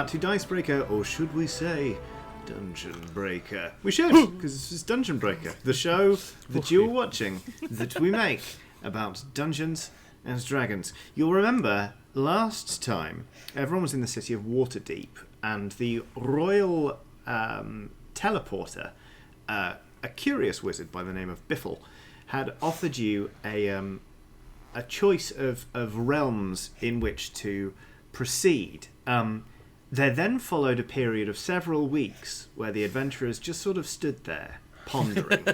back to Dicebreaker, or should we say Dungeonbreaker? We should, because this is Dungeonbreaker, the show that you're watching, that we make about Dungeons and Dragons. You'll remember last time everyone was in the city of Waterdeep, and the royal teleporter, a curious wizard by the name of Biffle, had offered you a choice of realms in which to proceed. There then followed a period of several weeks where the adventurers just sort of stood there, pondering.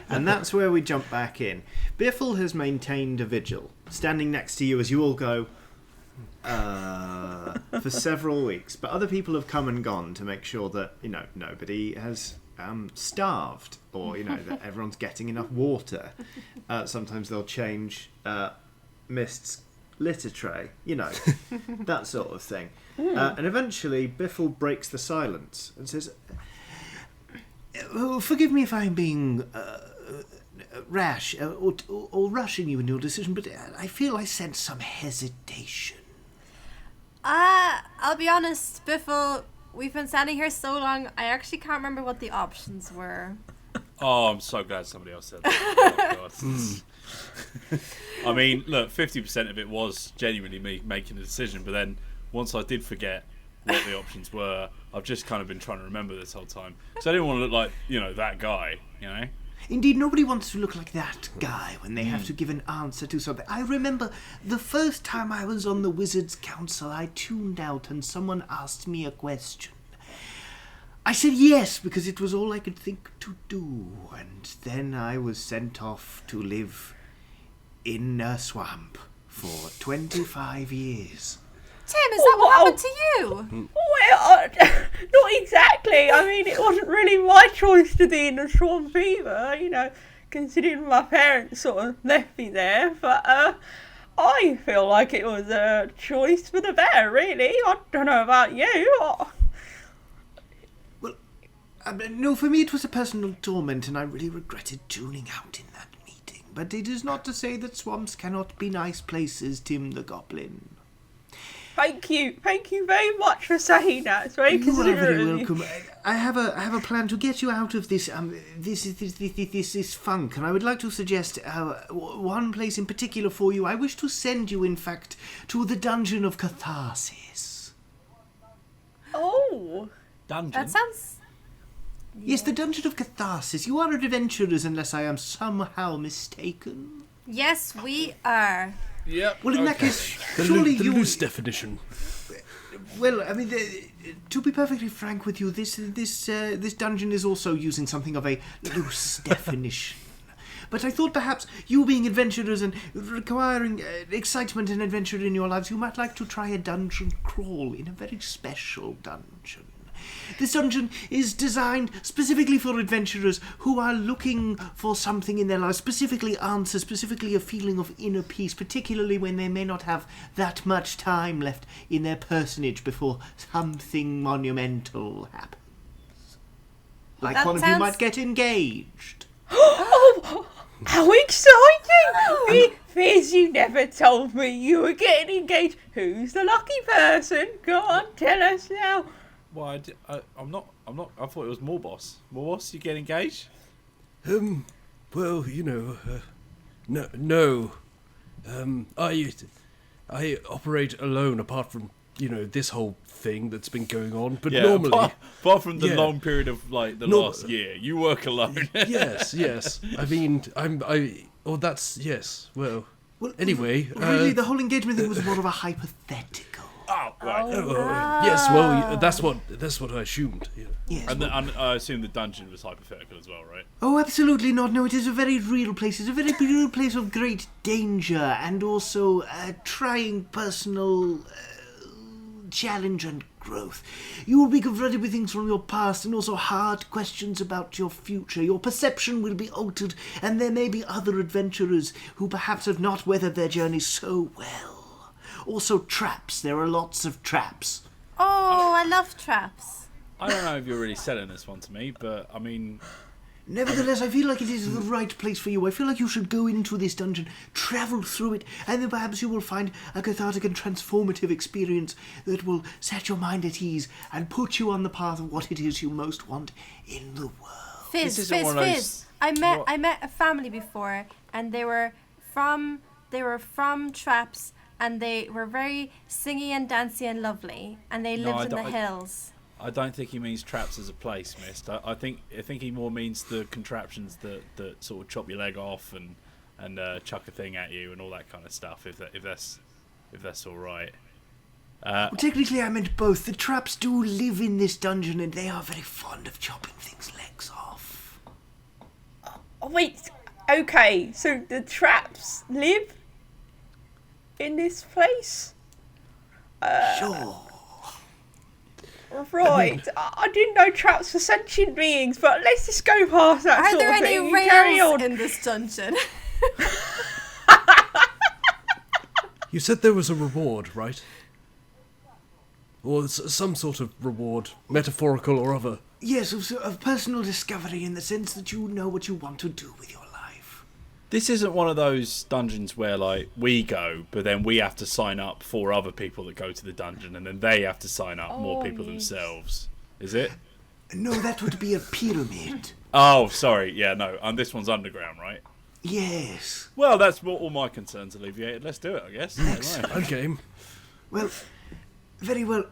And that's where we jump back in. Biffle has maintained a vigil, standing next to you as you all go, for several weeks. But other people have come and gone to make sure that, nobody has starved, or, that everyone's getting enough water. Sometimes they'll change Mist's litter tray, that sort of thing. And eventually Biffle breaks the silence and says, forgive me if I'm being rash or rushing you in your decision, but I feel I sense some hesitation. I'll be honest, Biffle, we've been standing here so long, I actually can't remember what the options were. Oh, I'm so glad somebody else said that. Oh, God. I mean, look, 50% of it was genuinely me making a decision, but then once I did forget what the options were, I've just kind of been trying to remember this whole time. So I didn't want to look like, that guy, Indeed, nobody wants to look like that guy when they have to give an answer to something. I remember the first time I was on the Wizards' Council, I tuned out and someone asked me a question. I said yes, because it was all I could think to do, and then I was sent off to live in a swamp for 25 years. Tim, is that what happened to you? Well, not exactly. I mean, it wasn't really my choice to be in the swamp either, considering my parents sort of left me there. But I feel like it was a choice for the better, really. I don't know about you. Well, no, for me it was a personal torment, and I really regretted tuning out in that meeting. But it is not to say that swamps cannot be nice places, Tim the Goblin. Thank you very much for saying that. It's very considerate. You are very welcome. I have a plan to get you out of this this funk, and I would like to suggest one place in particular for you. I wish to send you, in fact, to the Dungeon of Catharsis. Oh, Dungeon. That sounds... Yes, the Dungeon of Catharsis. You are adventurers, unless I am somehow mistaken. Yes, we are. Yep. Well, in that case, surely the you... loose definition. Well, I mean, to be perfectly frank with you, this dungeon is also using something of a loose definition. But I thought perhaps you being adventurers and requiring excitement and adventure in your lives, you might like to try a dungeon crawl in a very special dungeon. This dungeon is designed specifically for adventurers who are looking for something in their lives, specifically answers, specifically a feeling of inner peace, particularly when they may not have that much time left in their personage before something monumental happens. Like That one of you sounds- might get engaged. oh, how exciting! Fizz, you never told me you were getting engaged. Who's the lucky person? Go on, tell us now. Well, I'm not. I thought it was Morboss. Morboss, you get engaged? Well, no. I operate alone, apart from this whole thing that's been going on. But normally, apart from the long period of last year, you work alone. yes. I mean, that's yes. Well, anyway, Really, the whole engagement thing was more of a hypothetical. Oh, right. yes. Well, that's what I assumed. Yeah. Yes. And I assume the dungeon was hypothetical as well, right? Oh, absolutely not. No, it is a very real place. It's a very real place of great danger and also trying personal challenge and growth. You will be confronted with things from your past and also hard questions about your future. Your perception will be altered, and there may be other adventurers who perhaps have not weathered their journey so well. Also traps. There are lots of traps. Oh, I love traps. I don't know if you're really selling this one to me, but I mean, Nevertheless, I feel like it is the right place for you. I feel like you should go into this dungeon, travel through it, and then perhaps you will find a cathartic and transformative experience that will set your mind at ease and put you on the path of what it is you most want in the world. Fizz. I met a family before, and they were from Traps, and they were very singy and dancey and lovely, and they lived in the hills. I don't think he means traps as a place, Mist. I think he more means the contraptions that sort of chop your leg off and chuck a thing at you and all that kind of stuff. If that's all right. Well, technically, I meant both. The traps do live in this dungeon, and they are very fond of chopping things' legs off. Oh, wait. Okay, so the traps live in this place? Sure. Right, I didn't know traps were sentient beings, but let's just go past that Are sort there of any thing. Carry rails on. in this dungeon? You said there was a reward, right? Or some sort of reward, metaphorical or other. Yes, of personal discovery in the sense that you know what you want to do with your life. This isn't one of those dungeons where like we go, but then we have to sign up for other people that go to the dungeon, and then they have to sign up more people themselves. Is it? No, that would be a pyramid. Oh, sorry. Yeah, no. And this one's underground, right? Yes. Well, that's all my concerns alleviated. Let's do it, I guess. Excellent. Okay. Well, very well.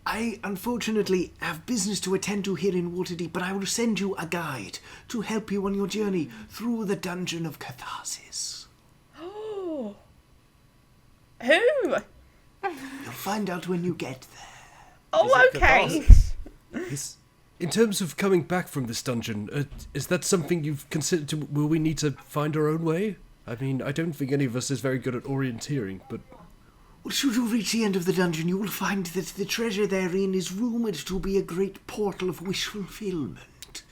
I unfortunately have business to attend to here in Waterdeep, but I will send you a guide to help you on your journey through the Dungeon of Catharsis. Oh. Who? You'll find out when you get there. Oh, Is it okay. In terms of coming back from this dungeon, is that something you've considered? Will we need to find our own way? I mean, I don't think any of us is very good at orienteering, but... Well, should you reach the end of the dungeon, you will find that the treasure therein is rumoured to be a great portal of wish fulfillment.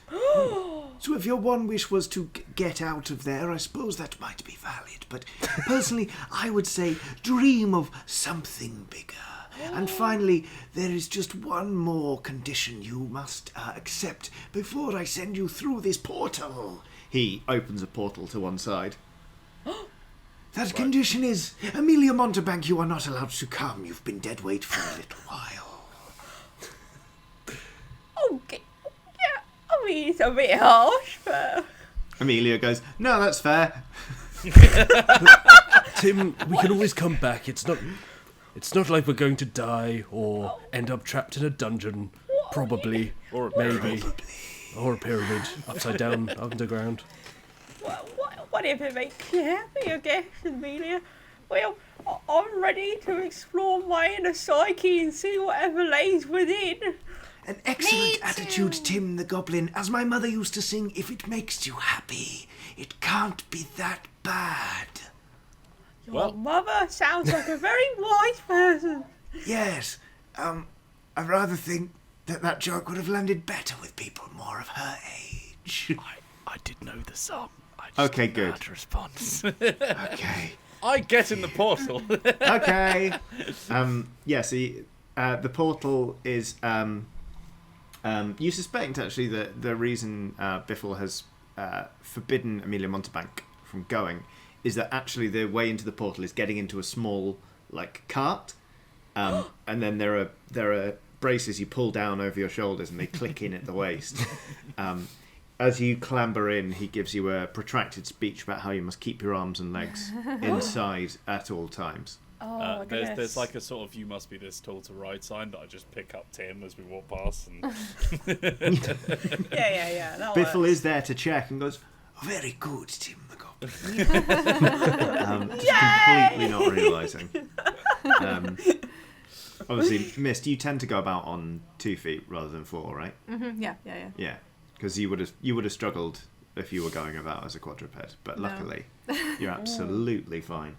So if your one wish was to get out of there, I suppose that might be valid. But personally, I would say dream of something bigger. And finally, there is just one more condition you must accept before I send you through this portal. He opens a portal to one side. That condition is, Amelia Montebank, you are not allowed to come. You've been dead weight for a little while. Okay. Yeah, I mean, it's a bit harsh, but... Amelia goes, no, that's fair. Tim, we can always come back. It's not like we're going to die or end up trapped in a dungeon. Probably. Or maybe. Or a pyramid. Upside down, underground. Whatever makes you happy, I guess, Amelia. Well, I'm ready to explore my inner psyche and see whatever lays within. An excellent attitude, Tim the Goblin. As my mother used to sing, if it makes you happy, it can't be that bad. Your mother sounds like a very wise person. Yes, I rather think that joke would have landed better with people more of her age. I did know the song. Okay, good. Response. Okay. I get in the portal. Okay. The portal is. You suspect actually that the reason Biffle has forbidden Amelia Montebank from going is that actually the way into the portal is getting into a small cart, and then there are braces you pull down over your shoulders and they click in at the waist. As you clamber in, he gives you a protracted speech about how you must keep your arms and legs inside at all times. Oh, my goodness. There's like a sort of "you must be this tall to ride" sign that I just pick up Tim as we walk past. And Yeah. Biffle is there to check and goes, "Very good, Tim the Goblin." Just completely not realising. Obviously, Mist, you tend to go about on 2 feet rather than 4, right? Mm-hmm. Yeah. Yeah, because you would have struggled if you were going about as a quadruped, but luckily you're absolutely fine.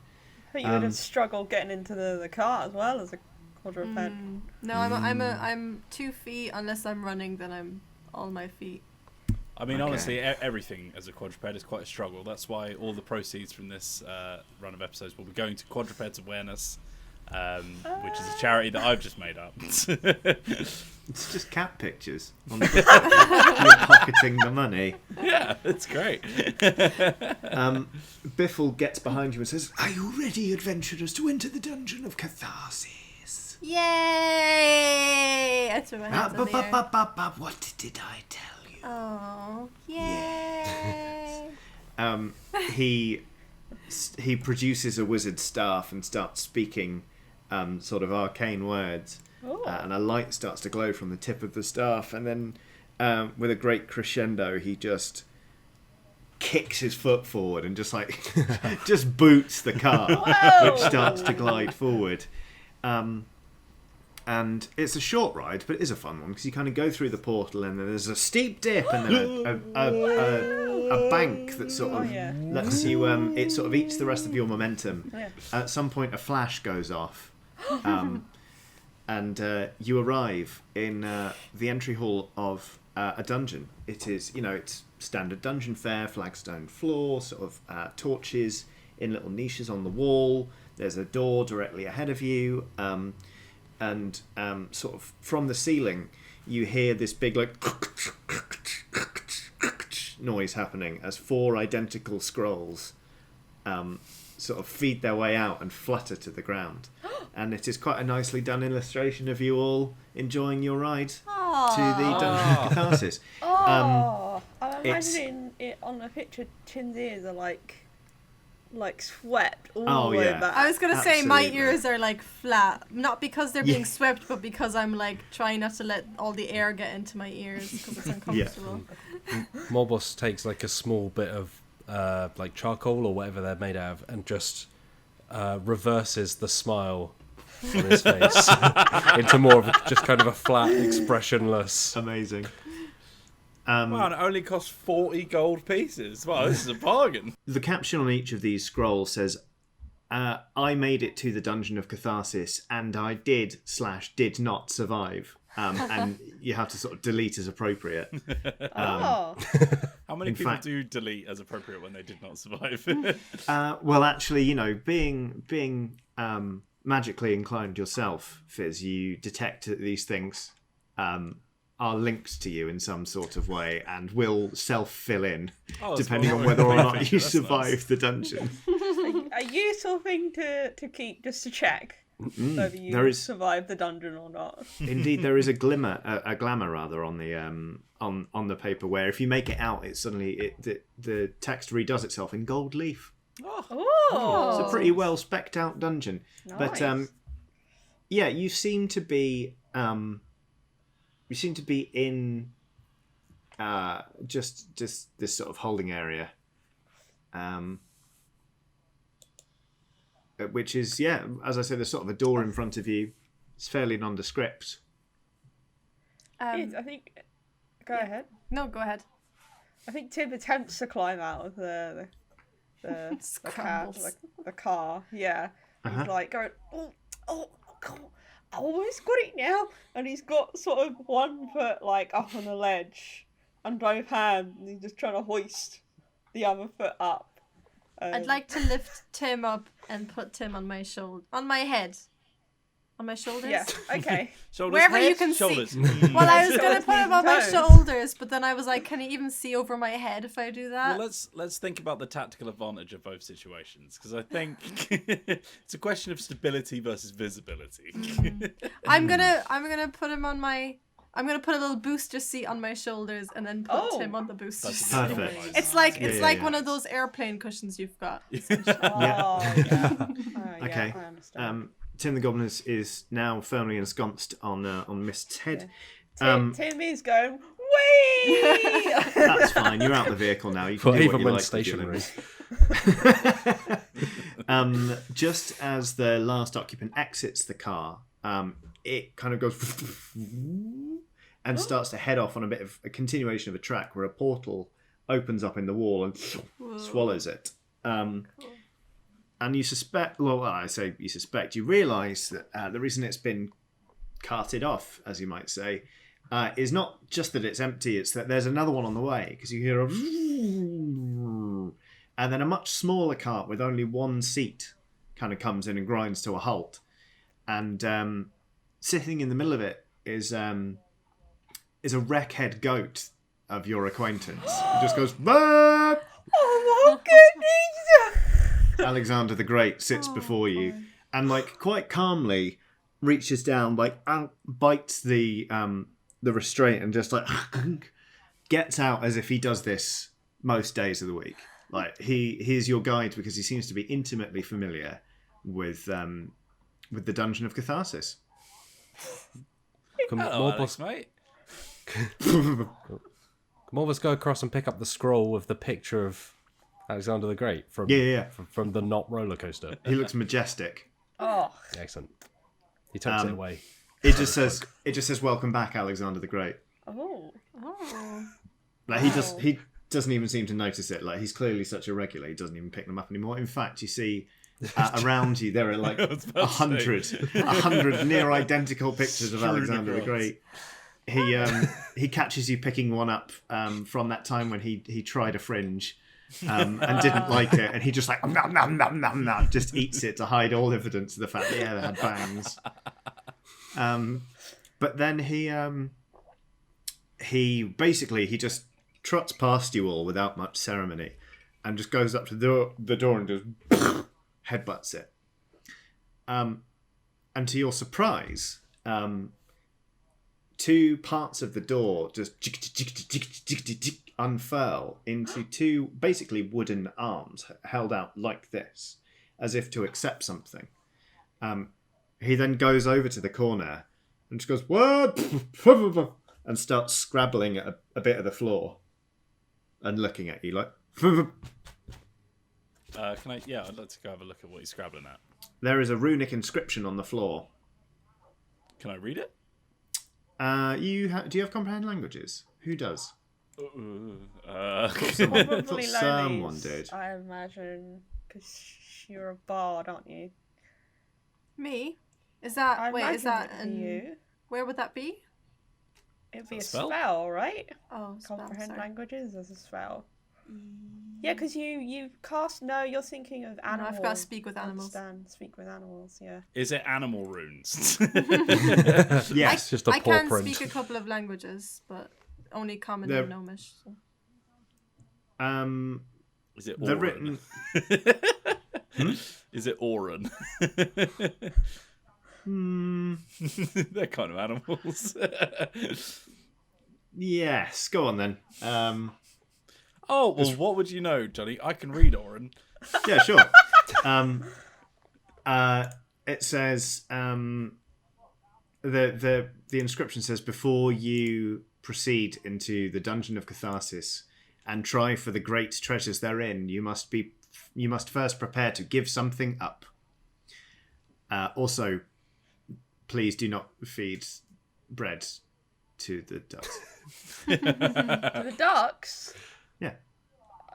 But you would have struggled getting into the car as well as a quadruped. No, I'm 2 feet. Unless I'm running, then I'm on my feet. I mean, Okay. honestly, everything as a quadruped is quite a struggle. That's why all the proceeds from this run of episodes will be going to quadrupeds awareness, which is a charity that I've just made up. It's just cat pictures. On the You're pocketing the money. Yeah, it's great. Biffle gets behind you and says, "Are you ready, adventurers, to enter the Dungeon of Catharsis?" Yay! I threw my hands in the air. What did I tell you? Oh, yay! He produces a wizard's staff and starts speaking sort of arcane words. And a light starts to glow from the tip of the staff, and then with a great crescendo he just kicks his foot forward and just just boots the car. Whoa! Which starts to glide forward. And it's a short ride, but it is a fun one because you kind of go through the portal and then there's a steep dip and then a bank that sort of lets you it sort of eats the rest of your momentum. At some point a flash goes off. And you arrive in the entry hall of a dungeon. It is, it's standard dungeon fare, flagstone floor, sort of torches in little niches on the wall. There's a door directly ahead of you, and sort of from the ceiling, you hear this big noise happening as 4 identical scrolls sort of feed their way out and flutter to the ground. And it is quite a nicely done illustration of you all enjoying your ride to the Dungeon of Catharsis. I'm imagining it on the picture. Tim's ears are like swept all the way back. I was gonna say my Absolutely. ears are like flat, not because they're being swept, but because I'm like trying not to let all the air get into my ears because it's uncomfortable. Morbos takes like a small bit of like charcoal or whatever they're made out of and just reverses the smile on his face into more of just kind of a flat, expressionless. Amazing. Wow, and it only costs 40 gold pieces. Wow, this is a bargain. The caption on each of these scrolls says, I made it to the Dungeon of Catharsis and I did not survive. And you have to sort of delete as appropriate. How many In people fact- do delete as appropriate when they did not survive? Well, actually, being magically inclined yourself, Fizz, you detect that these things are linked to you in some sort of way and will self-fill in, Oh, depending well, on whether or not you that's survive nice. the dungeon. A useful thing to keep just to check whether you there is- survive the dungeon or not. Indeed, there is a glamour on the on the paper where if you make it out, it suddenly the text redoes itself in gold leaf. Oh, It's a pretty well specced out dungeon. nice. But yeah, you seem to be in just this sort of holding area, which is as I said, there's sort of a door in front of you. It's fairly nondescript. I think. Go ahead. No, go ahead. I think Tim attempts to climb out of the car. Scrambles. The car. Yeah. Uh-huh. He's like going, oh, God, I almost got it now. And he's got sort of one foot like up on the ledge and both hands, and he's just trying to hoist the other foot up. I'd like to lift Tim up and put Tim on my head. On my shoulders? Yeah, okay. Shoulders, Wherever head, you can see. shoulders. Well, I was going to put him on my Toes. shoulders, but then I was like, can he even see over my head if I do that? Well, let's think about the tactical advantage of both situations, because I think it's a question of stability versus visibility. I'm gonna put him on my. I'm gonna put a little booster seat on my shoulders and then put Oh. Tim on the booster That's seat. Perfect. It's like Yeah. one of those airplane cushions you've got. Oh, yeah. Okay. I understand. Tim the Goblin is now firmly ensconced on Mist's head. Tim is going, wee! That's fine. You're out the vehicle now. You can Well, do even what you when like stationary. Just as the last occupant exits the car, it kind of goes and starts to head off on a bit of a continuation of a track where a portal opens up in the wall and swallows it. And you suspect, you realise that the reason it's been carted off, as you might say, is not just that it's empty, it's that there's another one on the way, because you hear a and then a much smaller cart with only one seat kind of comes in and grinds to a halt. and sitting in the middle of it is a wreckhead goat of your acquaintance. It just goes, "Bah!" Oh my goodness! Alexander the Great sits before you and, like, quite calmly reaches down, like, bites the restraint and just, like, gets out as if he does this most days of the week. Like, he's your guide because he seems to be intimately familiar with the Dungeon of Catharsis. Can Hello, more of Alex, us, mate. can more of us go across and pick up the scroll with the picture of Alexander the Great from Yeah. from the not roller coaster? He looks majestic. Oh, Excellent. He tucks it away. It just says "Welcome back, Alexander the Great." oh. Like, he doesn't even seem to notice it. Like, he's clearly such a regular, he doesn't even pick them up anymore. In fact, you see around you there are like 100 near identical pictures of Alexander the Great. He catches you picking one up from that time when he tried a fringe and didn't like it, and he just like nom, nom, nom, nom, nom, just eats it to hide all evidence of the fact that it had bangs. But then he just trots past you all without much ceremony and just goes up to the door and just headbutts it. And to your surprise, two parts of the door just unfurl into two basically wooden arms held out like this, as if to accept something. He then goes over to the corner and just goes, "What?" and starts scrabbling at a bit of the floor and looking at you like... Can I? Yeah, I'd like to go have a look at what he's scrabbling at. There is a runic inscription on the floor. Can I read it? Do you have comprehend languages? Who does? Probably someone Loli's, did. I imagine, because you're a bard, aren't you? Me? Is that I wait? Is that imagine it'd be you? Where would that be? It'd be that a a spell? spell, right? Oh, spell, Comprehend sorry. languages as a spell. Yeah, because you cast. No, you're thinking of animals. I've got to speak with animals. Understand, speak with animals. Yeah. Is it animal runes? Yes. Just a I paw can print. speak a couple of languages, but only common They're- and gnomish. So. Is it They're Auron? written... Is it Auron? They're kind of animals. Yes, go on then. Oh, well, what would you know, Johnny? I can read Auron. Yeah, sure. It says the inscription says, "Before you proceed into the Dungeon of Catharsis and try for the great treasures therein, you must first prepare to give something up. Also, please do not feed bread to the ducks." The ducks. Yeah.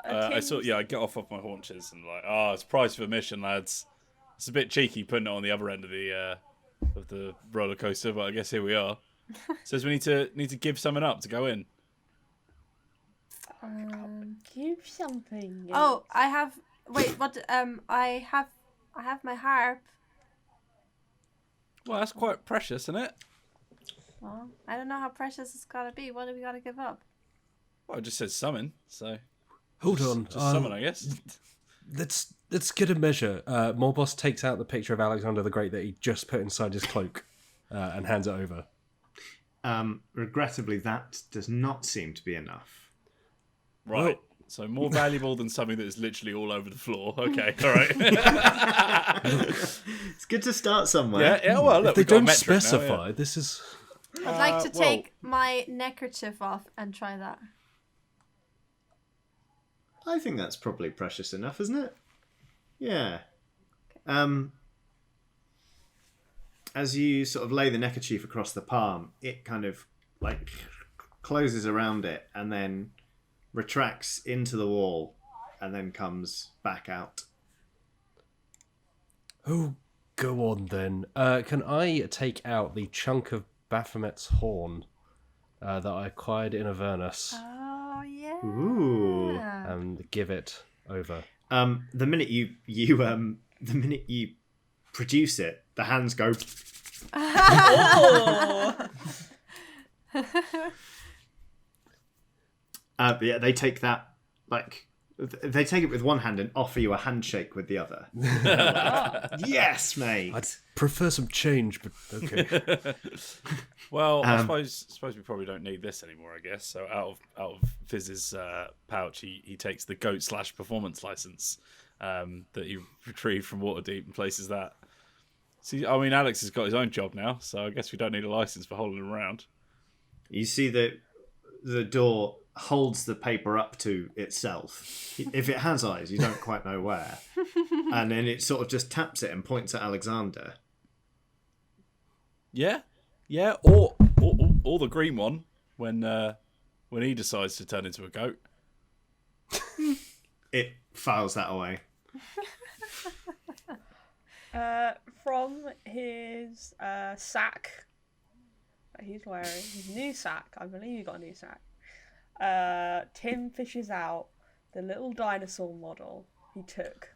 I get off my haunches and like, it's price for admission, lads. It's a bit cheeky putting it on the other end of the roller coaster, but I guess here we are. Says we need to give something up to go in. Give something. Oh, I have. Wait, what? I have my harp. Well, that's quite precious, isn't it? Well, I don't know how precious it's gotta be. What do we gotta give up? Well, it just says summon, so Hold on. just summon, I guess. Let's get a measure. Morboss takes out the picture of Alexander the Great that he just put inside his cloak and hands it over. Regrettably, that does not seem to be enough. Right. So more valuable than something that is literally all over the floor. Okay, all right. It's good to start somewhere. yeah. Well, look, If they we've got a don't metric now, specify, yeah. this is... I'd like to well- take my neckerchief off and try that. I think that's probably precious enough, isn't it? Yeah. As you sort of lay the neckerchief across the palm, it kind of like closes around it and then retracts into the wall and then comes back out. Oh, go on then. Can I take out the chunk of Baphomet's horn that I acquired in Avernus Oh yeah. Ooh. and give it over? The minute you produce it, the hands go. Oh! Yeah, they take that like they take it with one hand and offer you a handshake with the other. Yes, mate. I'd prefer some change, but okay. Well, I suppose we probably don't need this anymore. I guess so. Out of Fiz's pouch, he takes the goat/performance license that he retrieved from Waterdeep and places that. See, I mean, Alex has got his own job now, so I guess we don't need a license for holding him around. You see that the door holds the paper up to itself. If it has eyes, you don't quite know where. And then it sort of just taps it and points at Alexander. Yeah, or the green one when he decides to turn into a goat. It files that away. From his sack that he's wearing, his new sack, I believe he got a new sack. Tim fishes out the little dinosaur model he took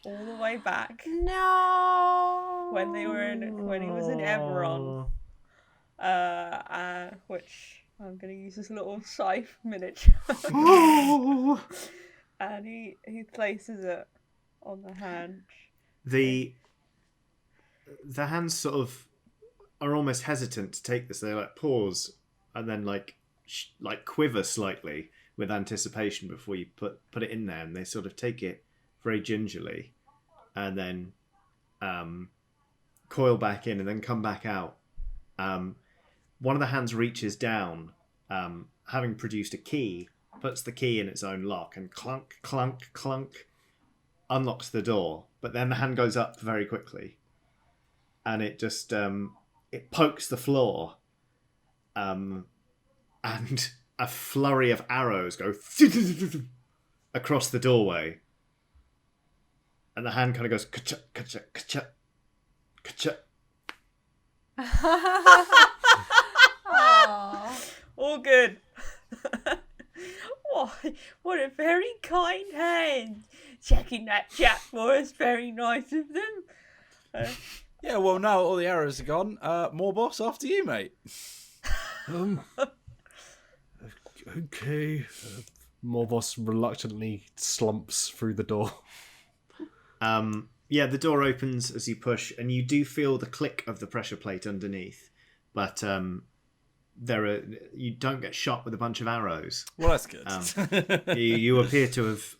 all the way back No. when he was in Eberron, which I'm going to use this little scythe miniature, and he places it on the hand. The hands sort of are almost hesitant to take this. They like pause and then like quiver slightly with anticipation before you put it in there, and they sort of take it very gingerly and then coil back in and then come back out. One of the hands reaches down, having produced a key, puts the key in its own lock and clunk, clunk, clunk, unlocks the door. But then the hand goes up very quickly and it just it pokes the floor, and a flurry of arrows go across the doorway, and the hand kind of goes ka-cha, ka-cha, ka-cha, ka-cha. All good. What a very kind hand. Checking that chat for us. Very nice of them. Yeah, well, now all the arrows are gone. More boss after you, mate. Okay. Morboss reluctantly slumps through the door. Yeah, the door opens as you push, and you do feel the click of the pressure plate underneath, but you don't get shot with a bunch of arrows. Well, that's good. You appear to have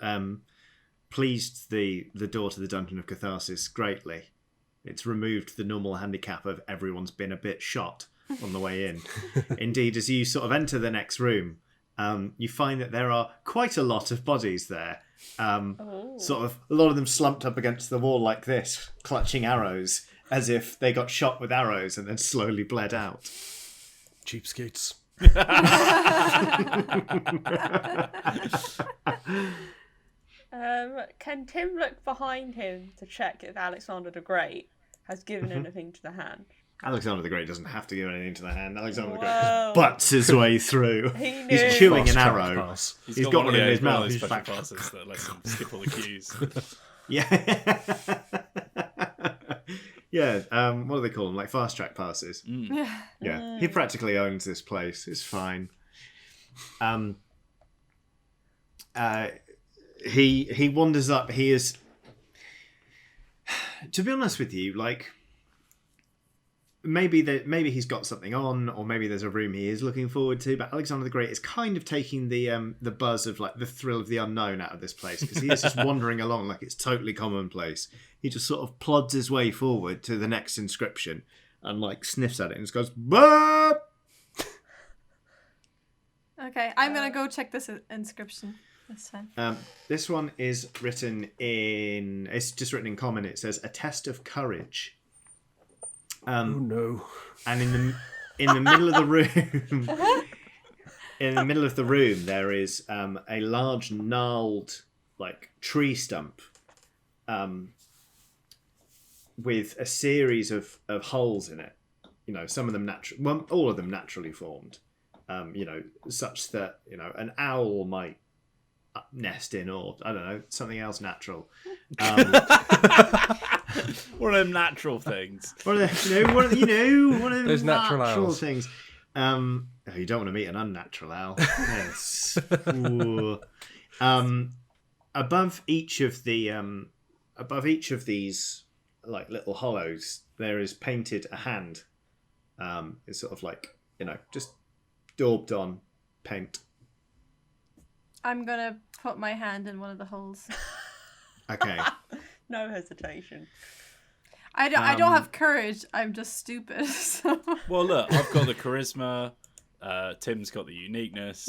pleased the door to the Dungeon of Catharsis greatly. It's removed the normal handicap of everyone's been a bit shot on the way in. Indeed, as you sort of enter the next room, you find that there are quite a lot of bodies there. Sort of a lot of them slumped up against the wall like this, clutching arrows, as if they got shot with arrows and then slowly bled out. Cheapskates. Can Tim look behind him to check if Alexander the Great has given anything to the hand? Alexander the Great doesn't have to give anything to the hand. Alexander the Great Whoa. just butts his way through. He knew. He's chewing an Fast track arrow. pass. He's got one in his mouth. He's He's special back. passes that lets him skip all the queues. Yeah. Yeah, what do they call them? Like fast track passes. Yeah, he practically owns this place. It's fine. He wanders up. He is, to be honest with you, like maybe he's got something on, or maybe there's a room he is looking forward to. But Alexander the Great is kind of taking the buzz of like the thrill of the unknown out of this place, because he is just wandering along like it's totally commonplace. He just sort of plods his way forward to the next inscription and like sniffs at it and just goes, "Burp!" Okay, I'm gonna go check this inscription. That's fine. This one is written in. It's just written in common. It says "A test of courage." Oh no! And in the middle of the room, in the middle of the room, there is a large gnarled like tree stump, with a series of holes in it. You know, some of them natural, well, all of them naturally formed. You know, such that an owl might nest in, or I don't know, something else natural. One of them natural things. One of them Those natural owls. things. You don't want to meet an unnatural owl. Yes. Ooh. Above each of these like little hollows, there is painted a hand. It's sort of like, just daubed on paint. I'm gonna put my hand in one of the holes. Okay. No hesitation. I don't have courage. I'm just stupid. So. Well, look, I've got the charisma. Tim's got the uniqueness.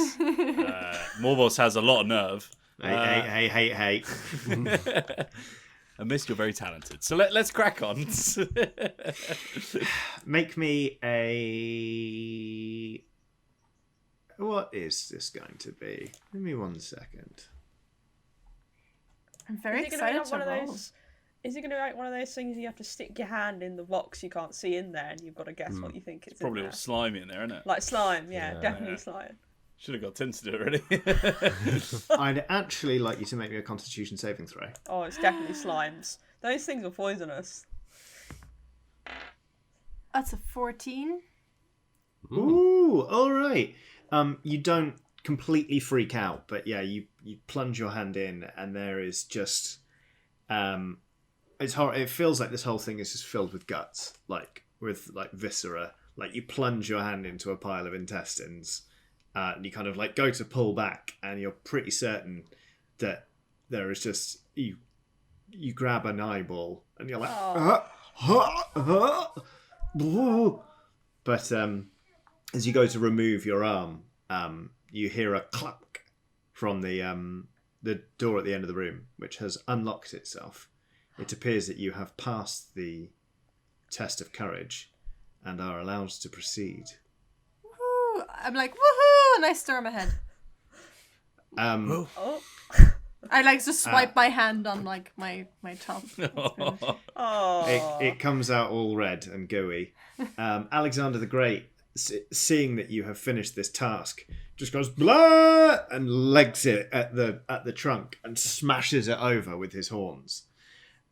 Morboss has a lot of nerve. Hey. I missed you're very talented. So let's crack on. Make me a... What is this going to be? Give me 1 second. I'm very excited to roll. Is it going to be like one of those things you have to stick your hand in the box you can't see in there and you've got to guess what you think it's Probably in all there? slimy in there, isn't it? Like slime, definitely slime. Should have got Tim to do it already. I'd actually like you to make me a Constitution saving throw. Oh, it's definitely slimes. Those things are poisonous. That's a 14. Ooh, all right. You don't completely freak out, but yeah, you plunge your hand in, and there is just it's it feels like this whole thing is just filled with guts, like with like viscera. Like you plunge your hand into a pile of intestines, and you kind of like go to pull back, and you're pretty certain that there is just you grab an eyeball, and you're like, but as you go to remove your arm, you hear a clunk from the door at the end of the room, which has unlocked itself. It appears that you have passed the test of courage and are allowed to proceed. Woohoo! I'm like, woohoo! And I stir my head. I like to swipe my hand on like my top. It comes out all red and gooey. Alexander the Great, seeing that you have finished this task, just goes blah and legs it at the trunk and smashes it over with his horns.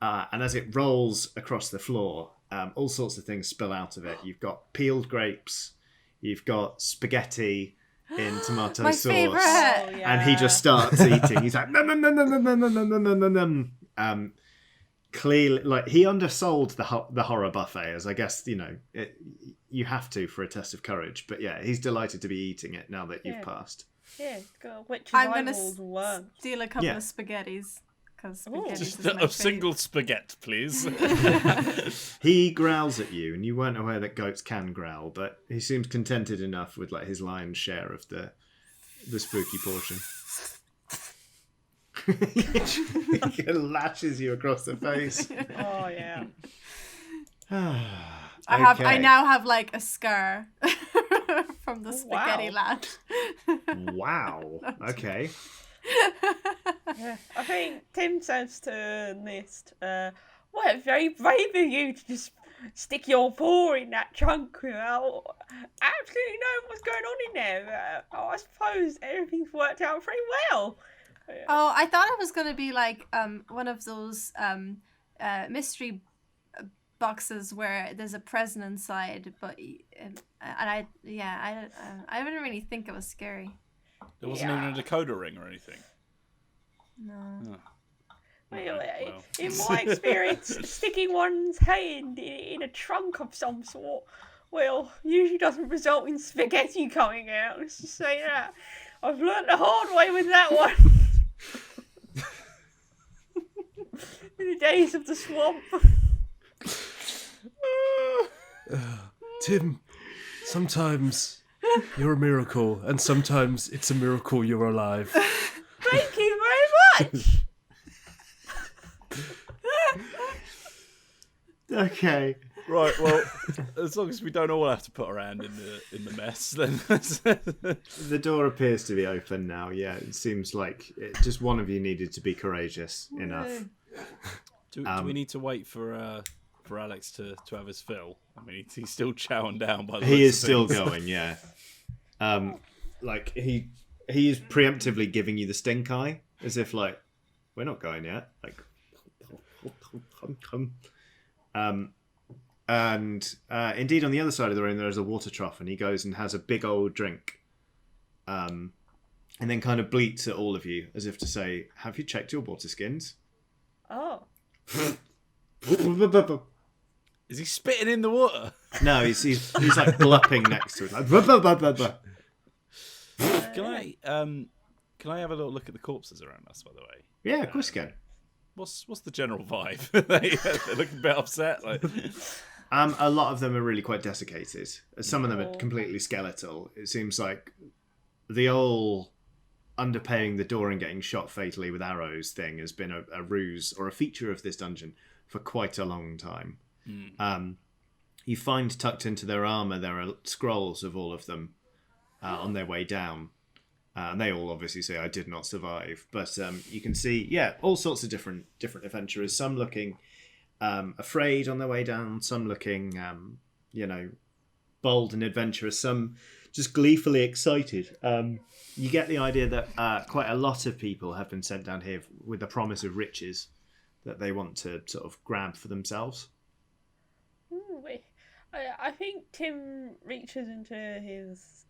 And as it rolls across the floor, all sorts of things spill out of it. You've got peeled grapes, you've got spaghetti in tomato My sauce, favourite! and he just starts eating. He's like nom nom nom nom nom nom nom nom nom nom. Clearly, like he undersold the horror buffet, as I guess you have to for a test of courage. But yeah, he's delighted to be eating it now that you've passed. Yeah, got witches' I'm gonna eyeballs and worms. steal a couple of spaghettis. Because Just a single spaghetti, please. He growls at you, and you weren't aware that goats can growl, but he seems contented enough with like his lion's share of the spooky portion. He lashes you across the face. Oh yeah. I now have like a scar from the spaghetti lad. Wow. Okay. Yeah. I think Tim says to Nist, well, very brave of you to just stick your paw in that trunk without absolutely knowing what's going on in there. I suppose everything's worked out pretty well. Oh, I thought it was going to be like one of those mystery boxes where there's a present inside, but I didn't really think it was scary. There wasn't even a decoder ring or anything. No. Oh. Well, in my experience, sticking one's hand in a trunk of some sort, well, usually doesn't result in spaghetti coming out. Let's just say that. I've learned the hard way with that one. In the days of the swamp. Tim, sometimes you're a miracle, and sometimes it's a miracle you're alive. Thank you very much. Okay. Right, well, as long as we don't all have to put our hand in the mess, then The door appears to be open now. Yeah, it seems like just one of you needed to be courageous enough. do we need to wait for Alex to have his fill? I mean, he's still chowing down by the He looks is of still things. going. Yeah. Like he is preemptively giving you the stink eye, as if like we're not going yet. Like And indeed, on the other side of the room, there is a water trough, and he goes and has a big old drink. And then kind of bleats at all of you, as if to say, have you checked your water skins? Oh. Is he spitting in the water? No, he's like glupping next to it. Like, Can I have a little look at the corpses around us, by the way? yeah, of course you can. What's the general vibe? They're looking a bit upset. Like, A lot of them are really quite desiccated. Some of them are completely skeletal. It seems like the old underpaying the door and getting shot fatally with arrows thing has been a ruse or a feature of this dungeon for quite a long time. You find tucked into their armour there are scrolls of all of them on their way down. And they all obviously say, I did not survive. But you can see, all sorts of different adventurers. Some looking afraid on their way down. Some looking, bold and adventurous. Some just gleefully excited. You get the idea that quite a lot of people have been sent down here with the promise of riches that they want to sort of grab for themselves. I think Tim reaches into his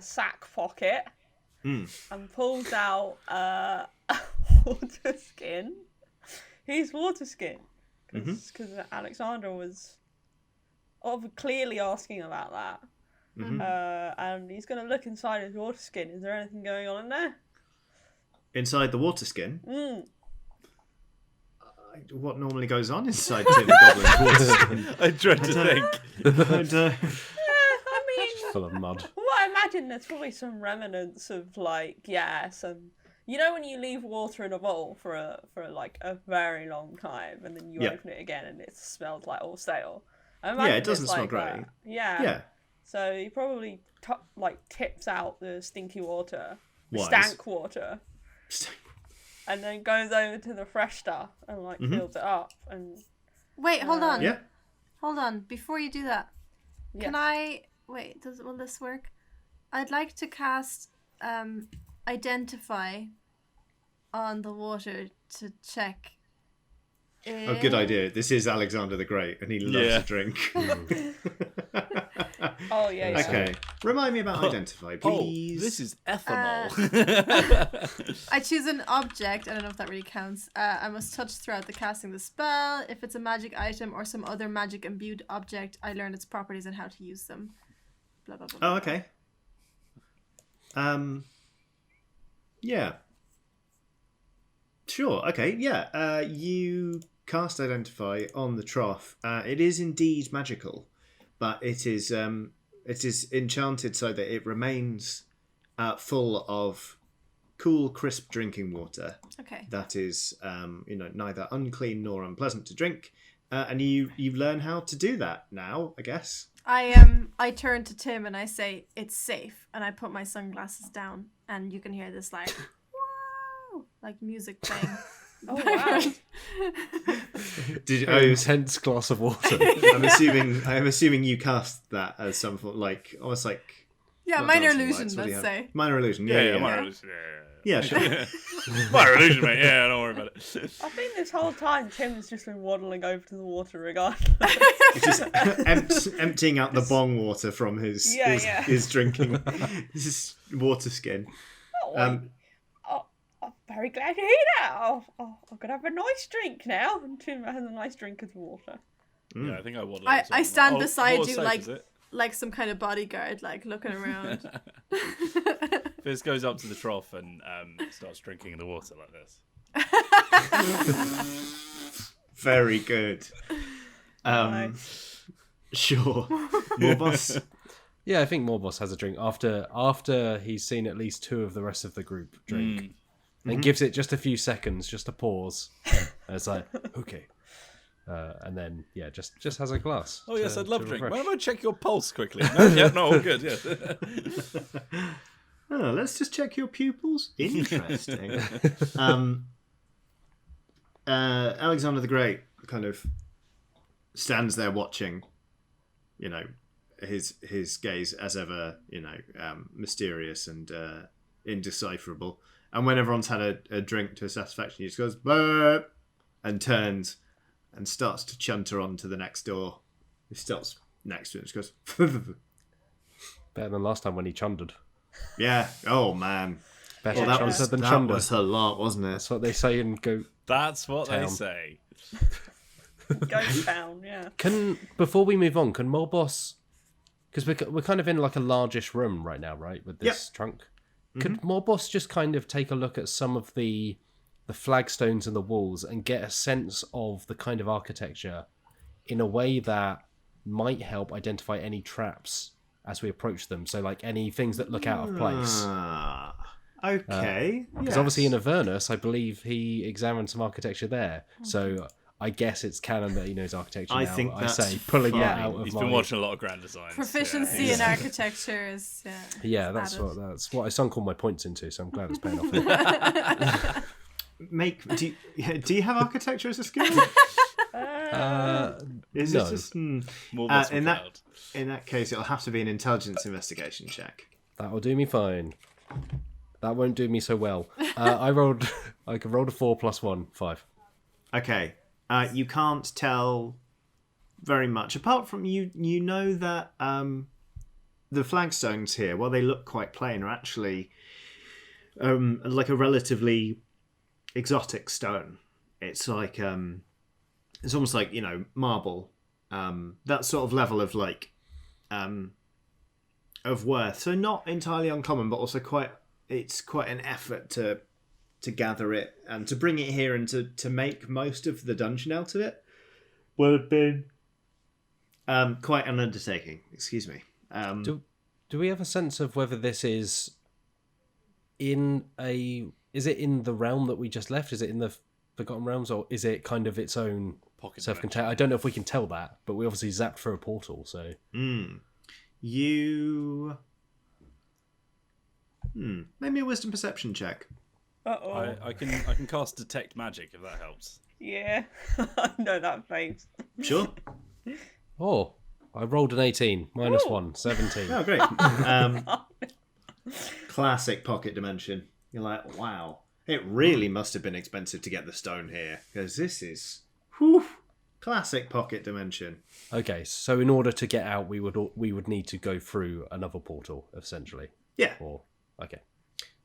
sack pocket and pulls out a water skin. His water skin. Because Alexandra was clearly asking about that. And he's going to look inside his water skin. Is there anything going on in there? Inside the water skin? What normally goes on inside Tim the Goblin's water skin? I dread to think. I mean, Full of mud. well, I imagine there's probably some remnants of some. You know when you leave water in a bowl for a very long time and then you open it again and it smells like all stale. I imagine it doesn't it's smell like great. that. Yeah. Yeah. So he probably tips out the stinky water, Wise. stank water, and then goes over to the fresh stuff and fills it up. And Wait, hold on. Yeah. Hold on. Before you do that, can I wait? Will this work? I'd like to cast identify on the water to check. Oh, good idea. This is Alexander the Great, and he loves to drink. Oh yeah. Okay. Remind me about identify, please. This is ethanol. I choose an object. I don't know if that really counts. I must touch throughout the casting the spell. If it's a magic item or some other magic imbued object, I learn its properties and how to use them. Blah blah blah. Oh, okay. Yeah. Sure. Okay. Yeah. You cast identify on the trough. It is indeed magical, but it is enchanted so that it remains full of cool, crisp drinking water. Okay. That is, neither unclean nor unpleasant to drink, and you learn how to do that now, I guess. I turn to Tim and I say it's safe, and I put my sunglasses down, and you can hear this wow, music playing. Oh wow! Intense glass of water. I'm assuming you cast that as some form, almost like minor dancing illusion. lights, what do you Let's have? say Minor illusion. Minor Yeah. illusion. Yeah, sure. Minor illusion, mate. Yeah, don't worry about it. I think this whole time Tim's just been waddling over to the water regardless. It's just emptying out the bong water from his drinking his water skin. I'm very glad to hear that. I'm gonna have a nice drink now. And Tim has a nice drink of water. Yeah, I think I waddle. I stand beside water you safe, like some kind of bodyguard, looking around. Fizz goes up to the trough and starts drinking the water like this. Very good. Nice. Sure. More boss. Yeah, I think Morbos has a drink after he's seen at least two of the rest of the group drink. And gives it just a few seconds, just a pause. And it's like, okay. And then, just has a glass. Oh, yes, I'd love to drink. refresh. Why don't I check your pulse quickly? No, all good, yeah. Oh, let's just check your pupils. Interesting. Alexander the Great kind of stands there watching, his gaze as ever, mysterious and indecipherable. And when everyone's had a drink to satisfaction, he just goes, "Burp," and turns and starts to chunter onto the next door. He stops next to it and just goes, Better than last time when he chundered. yeah, oh man. Better That chunter than was chunder. a lot, wasn't it? That's what they say in Go. That's what they Town. say. Ghost town, yeah. Before we move on, can Morboss... Because we're kind of in like a largish room right now, right? With this trunk. Could Morboss just kind of take a look at some of the flagstones in the walls and get a sense of the kind of architecture in a way that might help identify any traps as we approach them? So like any things that look out of place. Okay. Because obviously in Avernus, I believe he examined some architecture there. So I guess it's canon that he knows architecture I now. think I that's say pulling it fine. out of He's my... been watching a lot of Grand Designs. Proficiency in architecture is Yeah, that's added. what I sunk all my points into, so I'm glad it's paying off. Do you have architecture as a skill? Is no. it just, More Boss in McCloud. that case, it'll have to be an intelligence investigation check. That'll do me fine. That won't do me so well. I rolled a 4 + 1, 5. Okay. You can't tell very much apart from you know that the flagstones here, while they look quite plain, are actually like a relatively exotic stone. It's like it's almost like, marble, that sort of level of like of worth. So not entirely uncommon, but also it's quite an effort to gather it and to bring it here and to make most of the dungeon out of it would have been quite an undertaking. Excuse me. Do we have a sense of whether this is in the realm that we just left? Is it in the Forgotten Realms, or is it kind of its own Pocket self-contained? I don't know if we can tell that, but we obviously zapped through a portal, so... You... Maybe a wisdom perception check. Uh-oh. I can cast detect magic if that helps. Yeah. I know that face. Sure. Oh, I rolled an 18, minus 1, 17. Oh, great. Classic pocket dimension. You're like, wow. It really must have been expensive to get the stone here, because this is classic pocket dimension. Okay, so in order to get out, we would need to go through another portal, essentially. Yeah. Okay.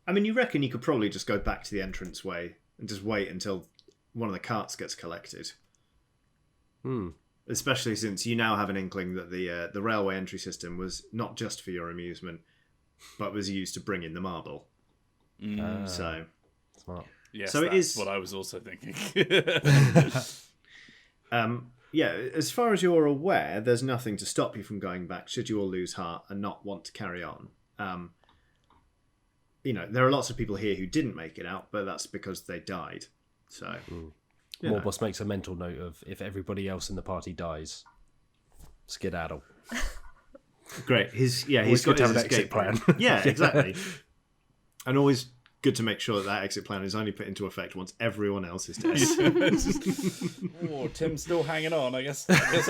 I mean, you reckon you could probably just go back to the entranceway and just wait until one of the carts gets collected. Especially since you now have an inkling that the railway entry system was not just for your amusement, but was used to bring in the marble. So Smart. Yes, so that's it is what I was also thinking. yeah, as far as you're aware, there's nothing to stop you from going back should you all lose heart and not want to carry on. There are lots of people here who didn't make it out, but that's because they died. So Morboss makes a mental note of if everybody else in the party dies, skedaddle. Great. He's Always got good to his have an exit escape plan. plan. Yeah, exactly. And always good to make sure that exit plan is only put into effect once everyone else is dead. Oh, Tim's still hanging on. I guess I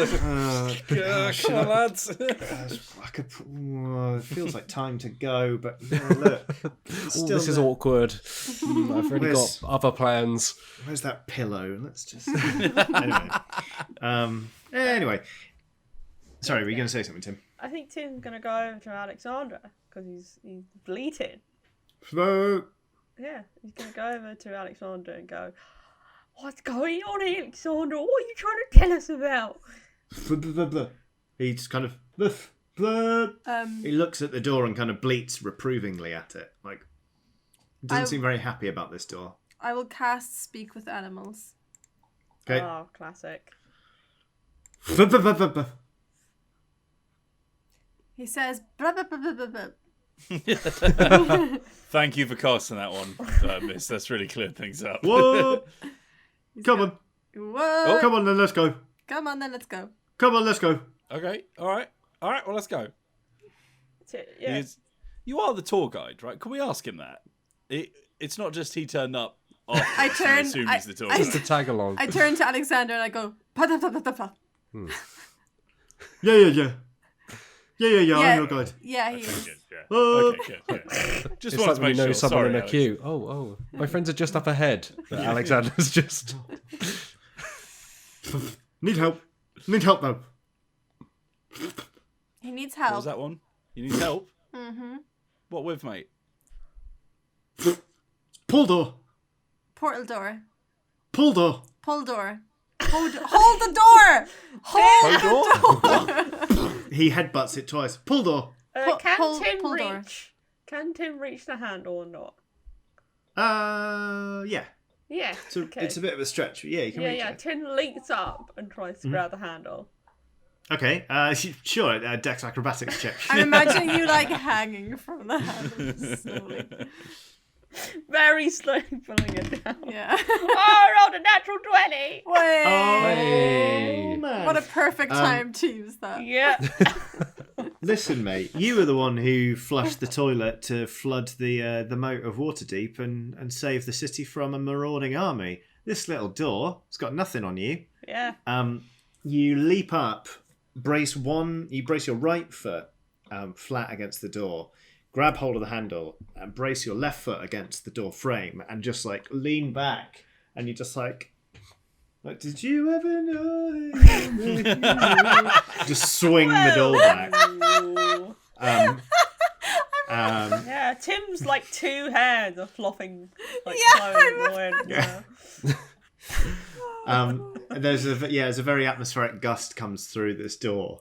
should... come on, lads. It feels like time to go, but look. This is awkward. I've already got other plans. Where's that pillow? Let's just... Anyway. Sorry, were you going to say something, Tim? I think Tim's going to go over to Alexandra because he's bleating. Smoke! Yeah, he's going to go over to Alexandra and go, "What's going on, Alexandra? What are you trying to tell us about?" He just kind of... He looks at the door and kind of bleats reprovingly at it. Like, doesn't seem very happy about this door. I will cast Speak with Animals. Okay. Oh, classic. He says, blah, blah, blah, blah, blah, blah. Thank you for casting that one, Miss. That's really cleared things up. Whoa! Come on. What? Come on then, let's go. Come on then, let's go. Come on, let's go. Okay, all right. Well, let's go. Yeah. You are the tour guide, right? Can we ask him that? It's not just he turned up. After, I turn. assume I, he's the tour I, guide. To tag along. I turn to Alexander and I go, "Pa, pa, pa, pa, pa, pa." Yeah. I'm your guide. Yeah, he Okay, is. good, yeah. Oh. Okay, good. Just It's wanted like to when you make know sure. someone Sorry, in a Alex. queue. Oh, my friends are just up ahead. But Alexander's just... Need help. Need help though. He needs What was help. that one? You need help? Mm-hmm. What with, mate? Pull door. Portal door. Pull door. Pull door. Hold the door. Hold the door. He headbutts it twice. Pull door. Pull door. Can Tim reach the handle or not? Yeah. Yeah. It's a bit of a stretch. But yeah, you can reach it. Tim leaps up and tries to grab the handle. Okay. Sure. Dex acrobatics check. I'm imagining you like hanging from the handle slowly. Very slowly pulling it down. Yeah. Oh, I rolled a natural 20. Oh man. What a perfect time to use that. Yeah. Listen, mate. You were the one who flushed the toilet to flood the moat of Waterdeep and save the city from a marauding army. This little door, it's got nothing on you. Yeah. You leap up, brace your right foot flat against the door, grab hold of the handle, and brace your left foot against the door frame, and just like lean back, and you just like, did you ever know? Just swing the door back. Yeah, Tim's like two hands are flopping like There's a very atmospheric gust comes through this door,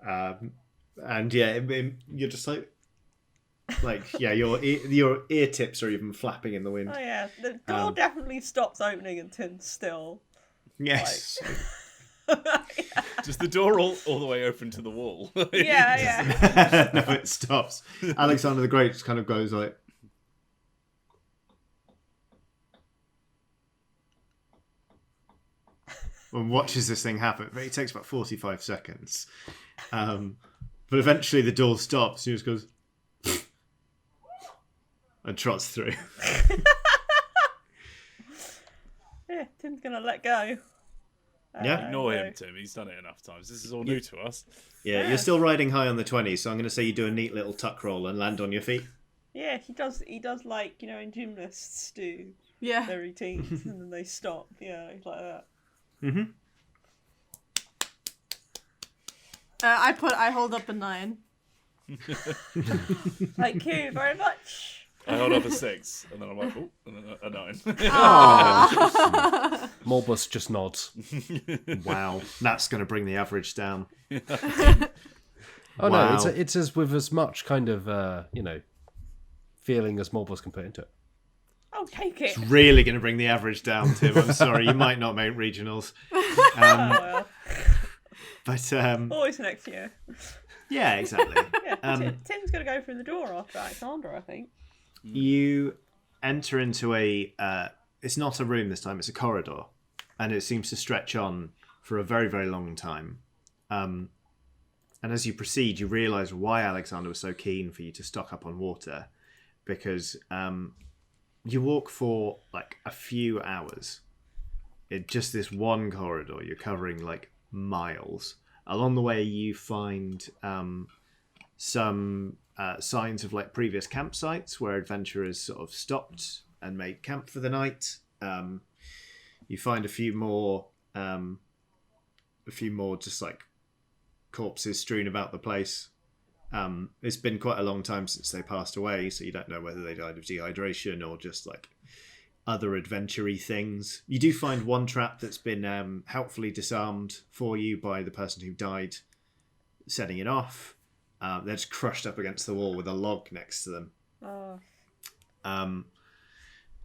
and you're just your ear tips are even flapping in the wind. Oh yeah, the door definitely stops opening and Tim's still. Yes. Does the door all the way open to the wall? Yeah. No, it stops. Alexander the Great just kind of goes like. And watches this thing happen. But it takes about 45 seconds. But eventually the door stops. He just goes. And trots through. Yeah, Tim's gonna let go. Yeah. Ignore him, Tim. He's done it enough times. This is all new to us. Yeah, you're still riding high on the 20, so I'm going to say you do a neat little tuck roll and land on your feet. Yeah, he does like, in gymnasts do Yeah. their routines and then they stop. Yeah, like that. Mm-hmm. I hold up a 9. Thank you very much. I hold up a 6, and then I'm like, oh, and then a 9. Morbus just nods. Wow, that's going to bring the average down. Oh Wow. no, it's as with as much kind of feeling as Morbus can put into it. I'll take it. It's really going to bring the average down, Tim. I'm sorry, you might not make regionals. Well, But always next year. yeah, exactly. Yeah, Tim's gonna go through the door after Alexander, I think. You enter into it's not a room this time, it's a corridor, and it seems to stretch on for a very, very long time. And as you proceed, you realise why Alexander was so keen for you to stock up on water, because you walk for like a few hours in just this one corridor. You're covering like miles. Along the way, you find some signs of like previous campsites where adventurers sort of stopped and made camp for the night. You find a few more just like corpses strewn about the place. It's been quite a long time since they passed away, so you don't know whether they died of dehydration or just like other adventure-y things. You do find one trap that's been helpfully disarmed for you by the person who died setting it off. They're just crushed up against the wall with a log next to them.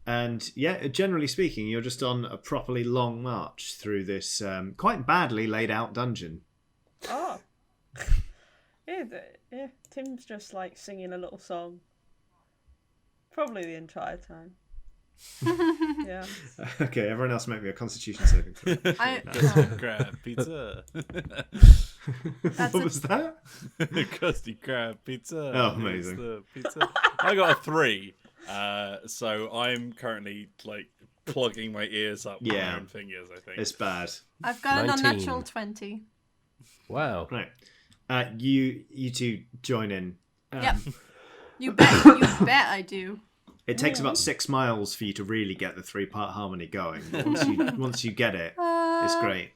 And yeah, generally speaking, you're just on a properly long march through this quite badly laid out dungeon. Oh. Yeah, Tim's just like singing a little song. Probably the entire time. Yeah. Okay, everyone else make me a constitution saving throw. Crab pizza. What was that? Krusty Krab pizza. Oh, amazing. The pizza. I got a 3. So I'm currently like plugging my ears up with my own fingers, I think. It's bad. I've got an 19. unnatural 20. Wow. Right. You two join in. Yep. You bet I do. It takes about 6 miles for you to really get the 3-part harmony going. But once you get it, it's great.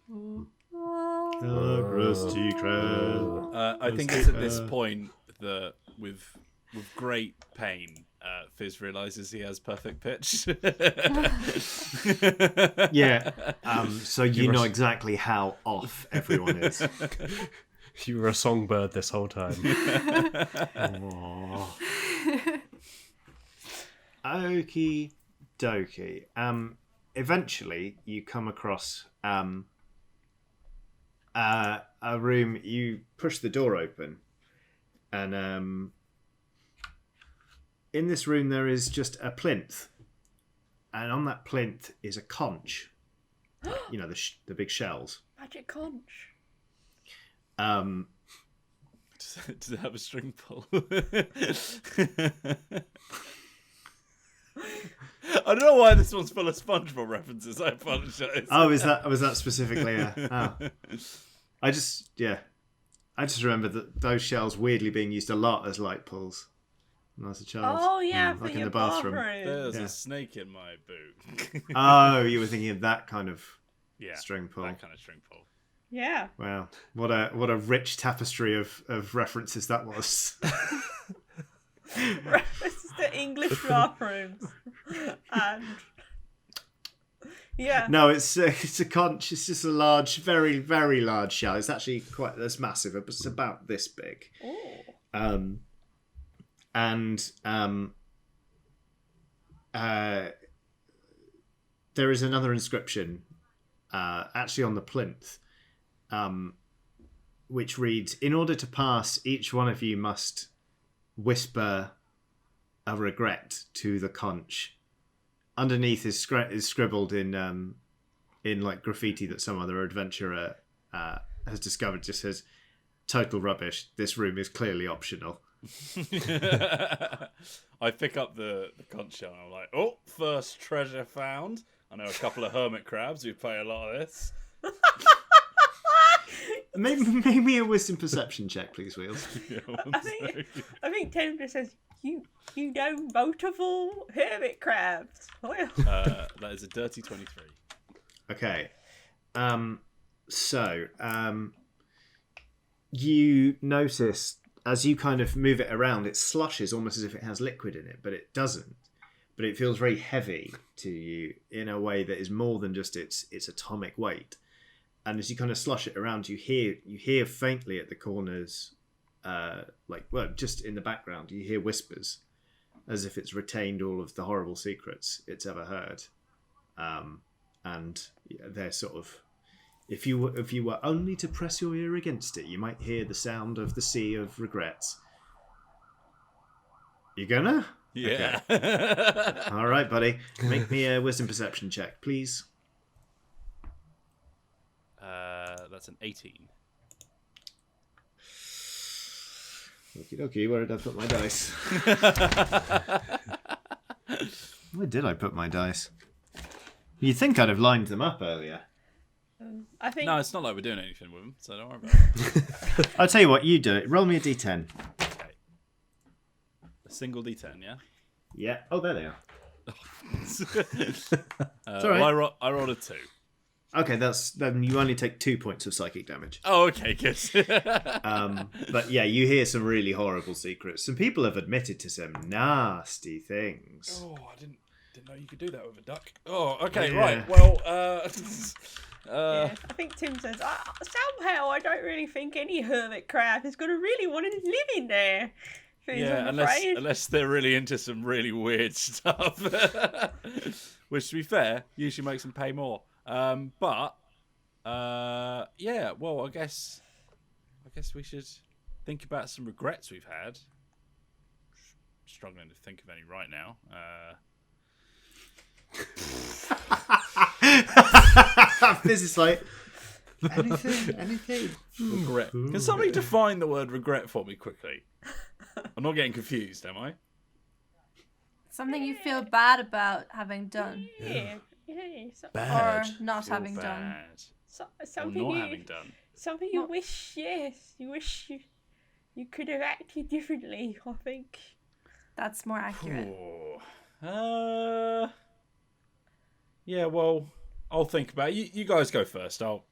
The Krusty Krab. I think it's at this point that with great pain, Fizz realizes he has perfect pitch. Yeah. So you know exactly how off everyone is. You were a songbird this whole time. Okie dokie. Eventually, you come across a room. You push the door open, and in this room there is just a plinth, and on that plinth is a conch. You know, the big shells. Magic conch. Does it have a string pull? I don't know why this one's full of SpongeBob references. I apologise. Oh, was that specifically? I just remember that those shells weirdly being used a lot as light pulls when I was a child. Oh yeah, for like in your the bathroom. There's Yeah. a snake in my boot. Oh, you were thinking of that kind of string pull. That kind of string pull. Yeah. Wow, what a rich tapestry of references that was. References to English bathrooms. And yeah. No, it's a conch. It's just a large, very very large shell. It's actually that's massive. It's about this big. Oh. There is another inscription, actually on the plinth, which reads, "In order to pass, each one of you must whisper a regret to the conch." Underneath is scribbled in like graffiti that some other adventurer has discovered. Just says, "Total rubbish. This room is clearly optional." I pick up the conch shell and I'm like, oh, first treasure found. I know a couple of hermit crabs who pay a lot of this. Make me a wisdom perception check, please, Wheels. Yeah, I think Templar says you know multiple hermit crabs. Well. that is a dirty 23. Okay. You notice as you kind of move it around, it slushes almost as if it has liquid in it, but it doesn't. But it feels very heavy to you in a way that is more than just its atomic weight. And as you kind of slush it around, you hear faintly at the corners, just in the background, you hear whispers, as if it's retained all of the horrible secrets it's ever heard. And they're sort of, if you were only to press your ear against it, you might hear the sound of the sea of regrets. You gonna? Yeah. Okay. All right, buddy. Make me a wisdom perception check, please. That's an 18. Okie dokie, where did I put my dice? Where did I put my dice? You'd think I'd have lined them up earlier. I think. No, it's not like we're doing anything with them, so don't worry about it. I'll tell you what, you do it. Roll me a d10. Okay. A single D10, yeah? Yeah. Oh, there they are. It's all right. well, I rolled a 2. Okay, then you only take 2 points of psychic damage. Oh, okay, good. But yeah, you hear some really horrible secrets. Some people have admitted to some nasty things. Oh, I didn't know you could do that with a duck. Oh, okay, Yeah. right. Well, Yeah, I think Tim says, somehow I don't really think any hermit crab is going to really want to live in there. yeah, unless they're really into some really weird stuff. Which, to be fair, usually makes them pay more. Yeah, well, I guess we should think about some regrets we've had. Struggling to think of any right now. This is like anything. Regret. Can somebody define the word regret for me quickly? I'm not getting confused, am I? Something you feel bad about having done Yeah. or not Feel having done. bad. Something Or not you, having done. something you wish, you wish you could have acted differently, I think. That's more accurate. Yeah, well, I'll think about it. You guys go first. I'll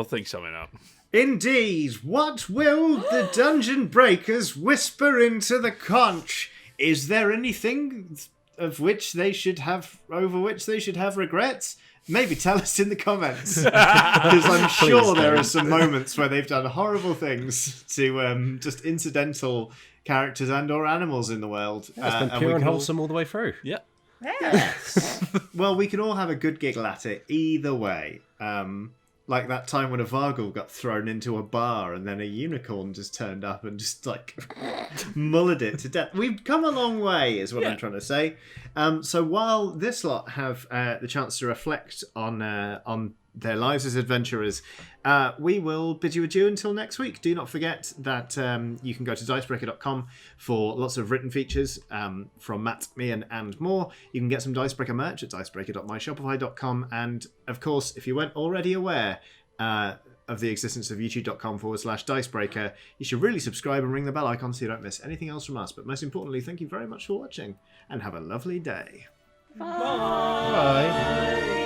think something up. Indeed, what will the Dungeon Breakers whisper into the conch? Is there anything over which they should have regrets? Maybe tell us in the comments, because I'm sure there are some moments where they've done horrible things to just incidental characters and/or animals in the world. It's been pure and wholesome all the way through. Yeah. Yes. Well, we can all have a good giggle at it either way. Like that time when a Vargle got thrown into a bar and then a unicorn just turned up and just like mullered it to death. We've come a long way, is what I'm trying to say. So while this lot have the chance to reflect on their lives as adventurers, we will bid you adieu until next week. Do not forget that you can go to Dicebreaker.com for lots of written features from Matt, me, and more. You can get some Dicebreaker merch at Dicebreaker.myshopify.com. And, of course, if you weren't already aware of the existence of youtube.com/Dicebreaker, you should really subscribe and ring the bell icon so you don't miss anything else from us. But most importantly, thank you very much for watching, and have a lovely day. Bye. Bye.